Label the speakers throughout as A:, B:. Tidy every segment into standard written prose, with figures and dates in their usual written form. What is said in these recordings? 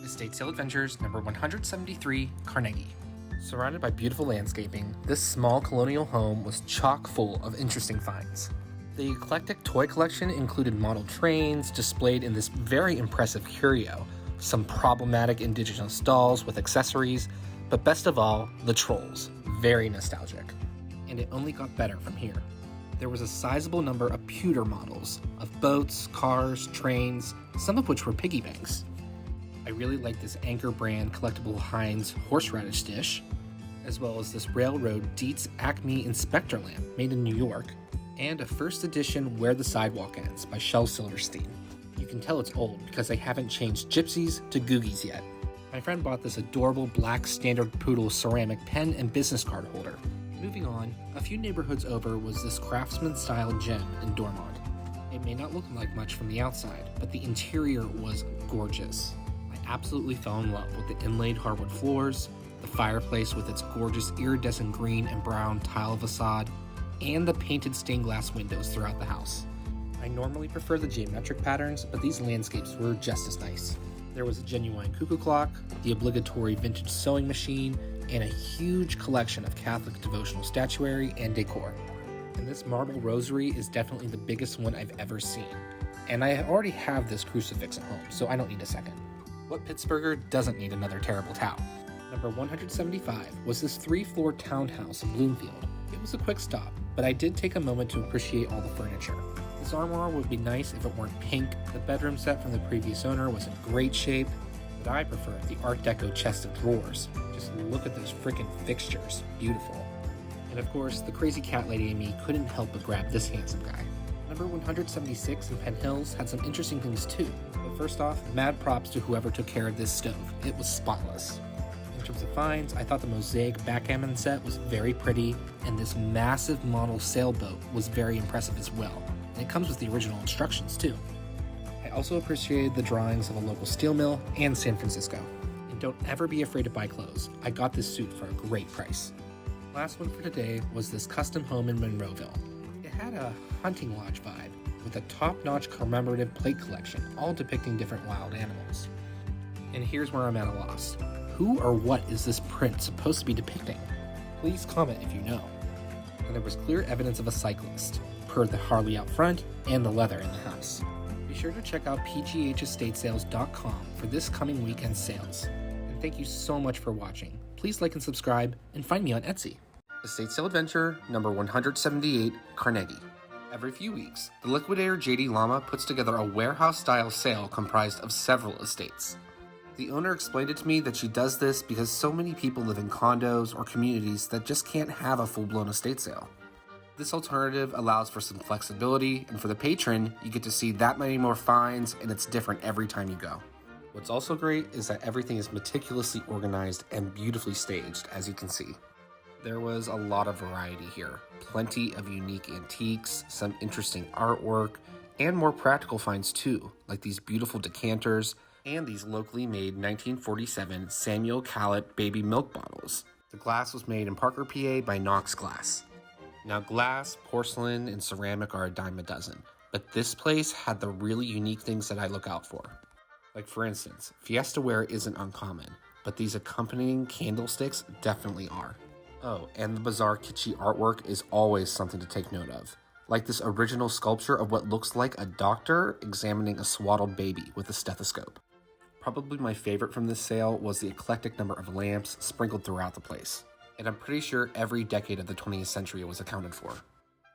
A: Estate Sale Adventures number 173, Carnegie. Surrounded by beautiful landscaping, this small colonial home was chock full of interesting finds. The eclectic toy collection included model trains displayed in this very impressive curio, some problematic indigenous dolls with accessories, but best of all, the trolls, very nostalgic. And it only got better from here. There was a sizable number of pewter models, of boats, cars, trains, some of which were piggy banks. I really liked this Anchor brand collectible Heinz horseradish dish, as well as this Railroad Dietz Acme Inspector lamp made in New York, and a first edition Where the Sidewalk Ends by Shel Silverstein. You can tell it's old because they haven't changed gypsies to googies yet. My friend bought this adorable black standard poodle ceramic pen and business card holder. Moving on, a few neighborhoods over was this Craftsman-style gem in Dormont. It may not look like much from the outside, but the interior was gorgeous. I absolutely fell in love with the inlaid hardwood floors, the fireplace with its gorgeous iridescent green and brown tile facade, and the painted stained glass windows throughout the house. I normally prefer the geometric patterns, but these landscapes were just as nice. There was a genuine cuckoo clock, the obligatory vintage sewing machine, and a huge collection of Catholic devotional statuary and decor. And this marble rosary is definitely the biggest one I've ever seen. And I already have this crucifix at home, so I don't need a second. What Pittsburgher doesn't need another terrible towel? Number 175 was this 3-floor townhouse in Bloomfield. It was a quick stop, but I did take a moment to appreciate all the furniture. This armoire would be nice if it weren't pink. The bedroom set from the previous owner was in great shape, but I prefer the Art Deco chest of drawers. Just look at those freaking fixtures. Beautiful. And of course, the crazy cat lady in me couldn't help but grab this handsome guy. Number 176 in Penn Hills had some interesting things too. But first off, mad props to whoever took care of this stove. It was spotless. In terms of finds, I thought the mosaic backgammon set was very pretty, and this massive model sailboat was very impressive as well. And it comes with the original instructions too. I also appreciated the drawings of a local steel mill and San Francisco. And don't ever be afraid to buy clothes. I got this suit for a great price. Last one for today was this custom home in Monroeville. It had a hunting lodge vibe with a top-notch commemorative plate collection, all depicting different wild animals. And here's where I'm at a loss. Who or what is this print supposed to be depicting? Please comment if you know. And there was clear evidence of a cyclist, per the Harley out front and the leather in the house. Be sure to check out pghestatesales.com for this coming weekend sales. And thank you so much for watching. Please like and subscribe, and find me on Etsy. Estate Sale Adventure number 178, Carnegie. Every few weeks, the liquidator JD Lama puts together a warehouse-style sale comprised of several estates. The owner explained it to me that she does this because so many people live in condos or communities that just can't have a full-blown estate sale. This alternative allows for some flexibility, and for the patron, you get to see that many more finds, and it's different every time you go. What's also great is that everything is meticulously organized and beautifully staged, as you can see. There was a lot of variety here. Plenty of unique antiques, some interesting artwork, and more practical finds too, like these beautiful decanters and these locally made 1947 Samuel Callett baby milk bottles. The glass was made in Parker, PA by Knox Glass. Now glass, porcelain, and ceramic are a dime a dozen, but this place had the really unique things that I look out for. Like for instance, Fiesta ware isn't uncommon, but these accompanying candlesticks definitely are. Oh, and the bizarre kitschy artwork is always something to take note of. Like this original sculpture of what looks like a doctor examining a swaddled baby with a stethoscope. Probably my favorite from this sale was the eclectic number of lamps sprinkled throughout the place. And I'm pretty sure every decade of the 20th century was accounted for.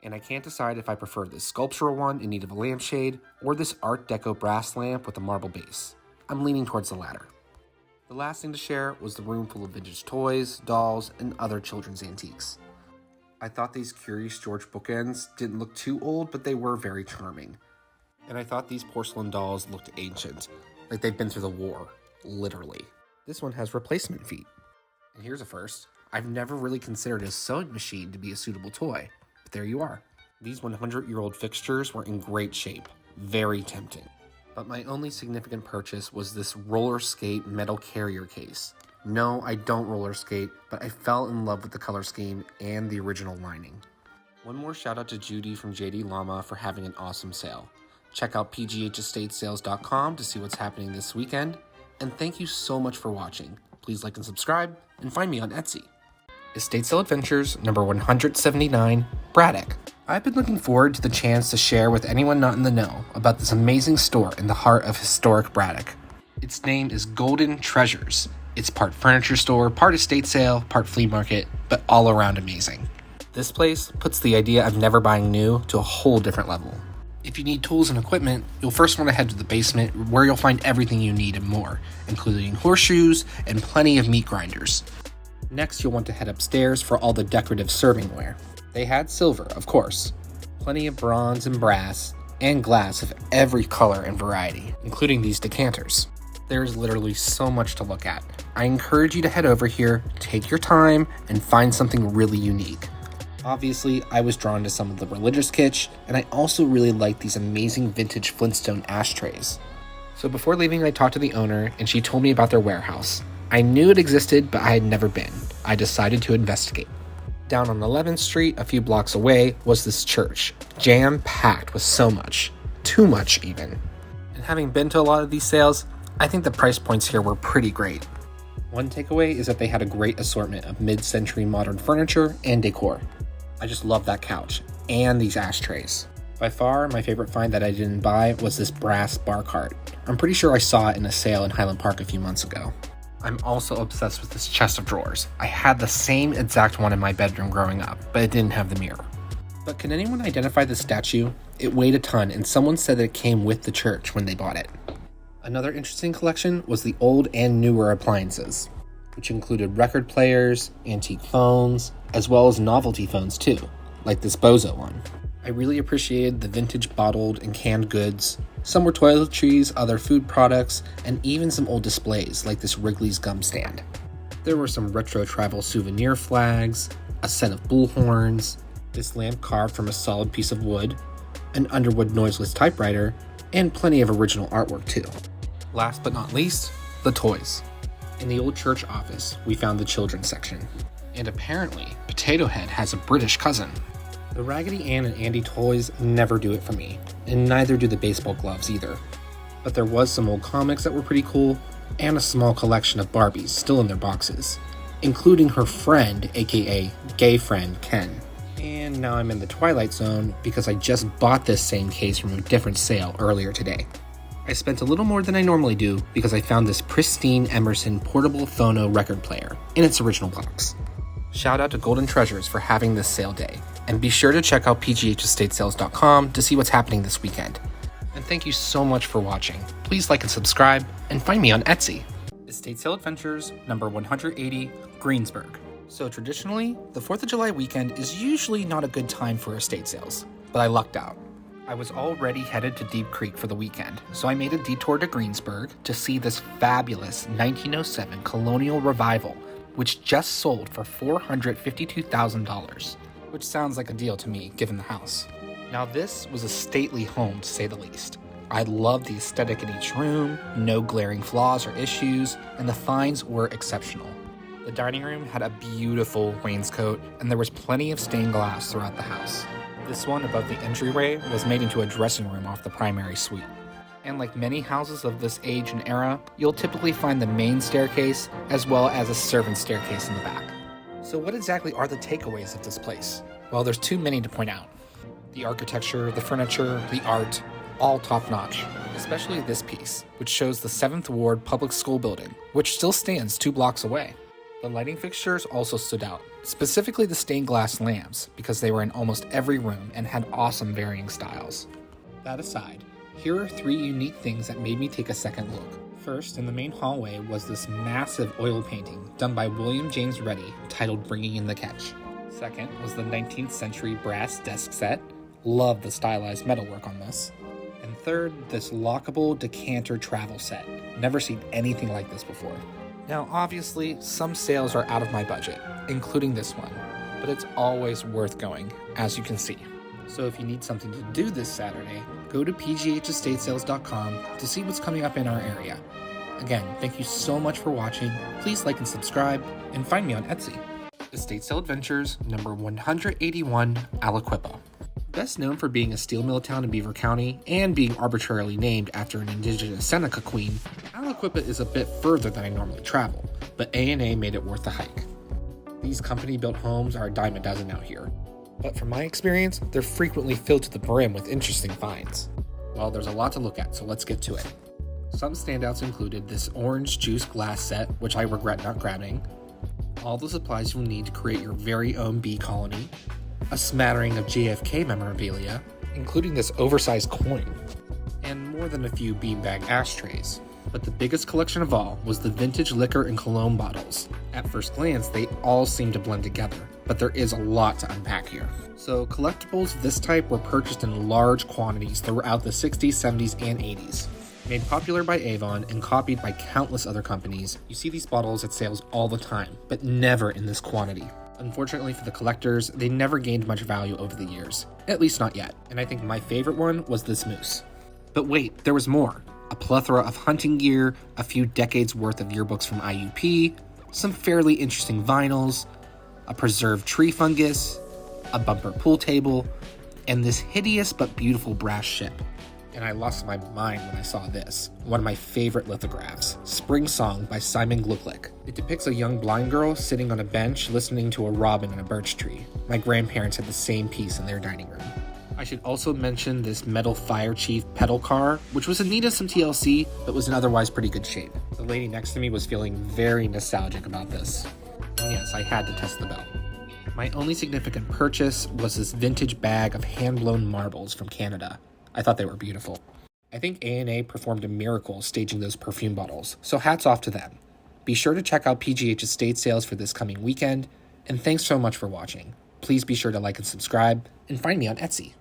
A: And I can't decide if I prefer this sculptural one in need of a lampshade or this Art Deco brass lamp with a marble base. I'm leaning towards the latter. The last thing to share was the room full of vintage toys, dolls, and other children's antiques. I thought these Curious George bookends didn't look too old, but they were very charming. And I thought these porcelain dolls looked ancient, like they'd been through the war, literally. This one has replacement feet. And here's a first. I've never really considered a sewing machine to be a suitable toy, but there you are. These 100-year-old fixtures were in great shape, very tempting. But my only significant purchase was this roller skate metal carrier case. No, I don't roller skate, but I fell in love with the color scheme and the original lining. One more shout out to Judy from JD Lama for having an awesome sale. Check out pghestatesales.com to see what's happening this weekend. And thank you so much for watching. Please like and subscribe, and find me on Etsy. Estate Sale Adventures number 179, Braddock. I've been looking forward to the chance to share with anyone not in the know about this amazing store in the heart of historic Braddock. Its name is Golden Treasures. It's part furniture store, part estate sale, part flea market, but all around amazing. This place puts the idea of never buying new to a whole different level. If you need tools and equipment, you'll first want to head to the basement where you'll find everything you need and more, including horseshoes and plenty of meat grinders. Next, you'll want to head upstairs for all the decorative servingware. They had silver, of course, plenty of bronze and brass, and glass of every color and variety, including these decanters. There's literally so much to look at. I encourage you to head over here, take your time, and find something really unique. Obviously, I was drawn to some of the religious kitsch, and I also really like these amazing vintage Flintstone ashtrays. So before leaving, I talked to the owner, and she told me about their warehouse. I knew it existed, but I had never been. I decided to investigate. Down on 11th Street, a few blocks away, was this church, jam-packed with so much. Too much, even. And having been to a lot of these sales, I think the price points here were pretty great. One takeaway is that they had a great assortment of mid-century modern furniture and decor. I just love that couch and these ashtrays. By far, my favorite find that I didn't buy was this brass bar cart. I'm pretty sure I saw it in a sale in Highland Park a few months ago. I'm also obsessed with this chest of drawers. I had the same exact one in my bedroom growing up, but it didn't have the mirror. But can anyone identify the statue? It weighed a ton, and someone said that it came with the church when they bought it. Another interesting collection was the old and newer appliances, which included record players, antique phones, as well as novelty phones too, like this Bozo one. I really appreciated the vintage bottled and canned goods. Some were toiletries, other food products, and even some old displays like this Wrigley's gum stand. There were some retro travel souvenir flags, a set of bullhorns, this lamp carved from a solid piece of wood, an Underwood noiseless typewriter, and plenty of original artwork too. Last but not least, the toys. In the old church office, we found the children's section. And apparently, Potato Head has a British cousin. The Raggedy Ann and Andy toys never do it for me, and neither do the baseball gloves either. But there was some old comics that were pretty cool, and a small collection of Barbies still in their boxes, including her friend, aka gay friend, Ken. And now I'm in the Twilight Zone because I just bought this same case from a different sale earlier today. I spent a little more than I normally do because I found this pristine Emerson portable phono record player in its original box. Shout out to Golden Treasures for having this sale day, and be sure to check out pghestatesales.com to see what's happening this weekend. And thank you so much for watching. Please like and subscribe, and find me on Etsy. Estate Sale Adventures number 180, Greensburg. So traditionally, the 4th of July weekend is usually not a good time for estate sales, but I lucked out. I was already headed to Deep Creek for the weekend, so I made a detour to Greensburg to see this fabulous 1907 colonial revival, which just sold for $452,000, which sounds like a deal to me given the house. Now this was a stately home to say the least. I loved the aesthetic in each room, no glaring flaws or issues, and the finds were exceptional. The dining room had a beautiful wainscot, and there was plenty of stained glass throughout the house. This one above the entryway was made into a dressing room off the primary suite. And like many houses of this age and era, you'll typically find the main staircase as well as a servant's staircase in the back. So what exactly are the takeaways of this place? Well, there's too many to point out. The architecture, the furniture, the art, all top-notch. Especially this piece, which shows the 7th Ward Public School building, which still stands 2 blocks away. The lighting fixtures also stood out, specifically the stained glass lamps, because they were in almost every room and had awesome varying styles. That aside, here are 3 unique things that made me take a second look. First, in the main hallway was this massive oil painting done by William James Reddy titled Bringing in the Catch. Second was the 19th century brass desk set. Love the stylized metalwork on this. And third, this lockable decanter travel set. Never seen anything like this before. Now, obviously, some sales are out of my budget, including this one, but it's always worth going, as you can see. So if you need something to do this Saturday, go to pghestatesales.com to see what's coming up in our area. Again, thank you so much for watching. Please like and subscribe, and find me on Etsy. Estate Sale Adventures number 181, Aliquippa. Best known for being a steel mill town in Beaver County and being arbitrarily named after an indigenous Seneca queen, Aliquippa Aliquippa is a bit further than I normally travel, but A&A made it worth the hike. These company-built homes are a dime a dozen out here, but from my experience, they're frequently filled to the brim with interesting finds. Well, there's a lot to look at, so let's get to it. Some standouts included this orange juice glass set, which I regret not grabbing, all the supplies you'll need to create your very own bee colony, a smattering of JFK memorabilia, including this oversized coin, and more than a few beanbag ashtrays. But the biggest collection of all was the vintage liquor and cologne bottles. At first glance, they all seem to blend together, but there is a lot to unpack here. So collectibles of this type were purchased in large quantities throughout the 60s, 70s, and 80s. Made popular by Avon and copied by countless other companies, you see these bottles at sales all the time, but never in this quantity. Unfortunately for the collectors, they never gained much value over the years, at least not yet, and I think my favorite one was this moose. But wait, there was more. A plethora of hunting gear, a few decades worth of yearbooks from IUP, some fairly interesting vinyls, a preserved tree fungus, a bumper pool table, and this hideous but beautiful brass ship. And I lost my mind when I saw this, one of my favorite lithographs, Spring Song by Simon Glucklich. It depicts a young blind girl sitting on a bench listening to a robin in a birch tree. My grandparents had the same piece in their dining room. I should also mention this metal Fire Chief pedal car, which was in need of some TLC, but was in otherwise pretty good shape. The lady next to me was feeling very nostalgic about this. And yes, I had to test the belt. My only significant purchase was this vintage bag of hand-blown marbles from Canada. I thought they were beautiful. I think A&A performed a miracle staging those perfume bottles, so hats off to them. Be sure to check out PGH estate sales for this coming weekend, and thanks so much for watching. Please be sure to like and subscribe, and find me on Etsy.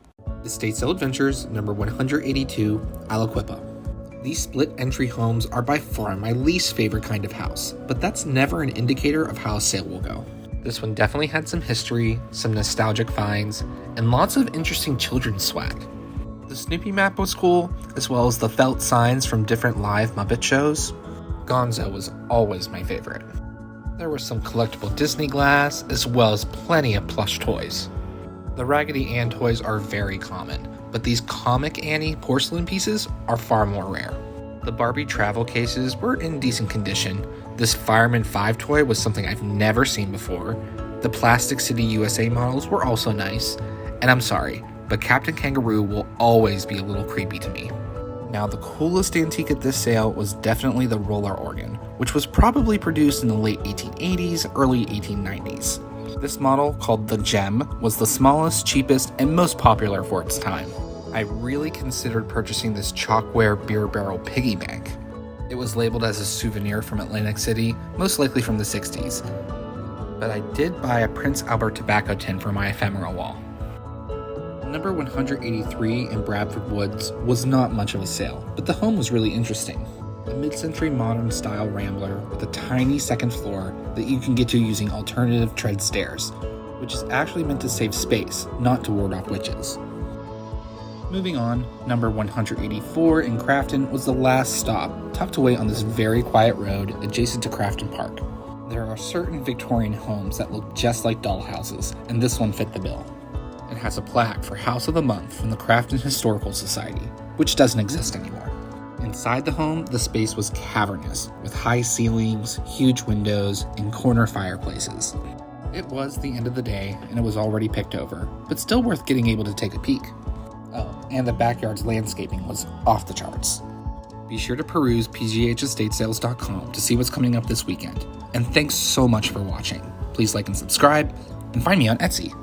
A: Estate Sale Adventures, number 182, Aliquippa. These split-entry homes are by far my least favorite kind of house, but that's never an indicator of how a sale will go. This one definitely had some history, some nostalgic finds, and lots of interesting children's swag. The Snoopy map was cool, as well as the felt signs from different live Muppet shows. Gonzo was always my favorite. There was some collectible Disney glass, as well as plenty of plush toys. The Raggedy Ann toys are very common, but these Comic Annie porcelain pieces are far more rare. The Barbie travel cases were in decent condition. This Fireman 5 toy was something I've never seen before. The Plastic City USA models were also nice, and I'm sorry, but Captain Kangaroo will always be a little creepy to me. Now, the coolest antique at this sale was definitely the roller organ, which was probably produced in the late 1880s, early 1890s. This model, called the Gem, was the smallest, cheapest, and most popular for its time. I really considered purchasing this chalkware beer barrel piggy bank. It was labeled as a souvenir from Atlantic City, most likely from the 60s. But I did buy a Prince Albert tobacco tin for my ephemera wall. Number 183 in Bradford Woods was not much of a sale, but the home was really interesting. A mid-century modern style rambler with a tiny second floor that you can get to using alternative tread stairs, which is actually meant to save space, not to ward off witches. Moving on, number 184 in Crafton was the last stop, tucked away on this very quiet road adjacent to Crafton Park. There are certain Victorian homes that look just like dollhouses, and this one fit the bill. It has a plaque for House of the Month from the Crafton Historical Society, which doesn't exist anymore. Inside the home, the space was cavernous, with high ceilings, huge windows, and corner fireplaces. It was the end of the day, and it was already picked over, but still worth getting able to take a peek. Oh, and the backyard's landscaping was off the charts. Be sure to peruse pghestatesales.com to see what's coming up this weekend. And thanks so much for watching. Please like and subscribe, and find me on Etsy.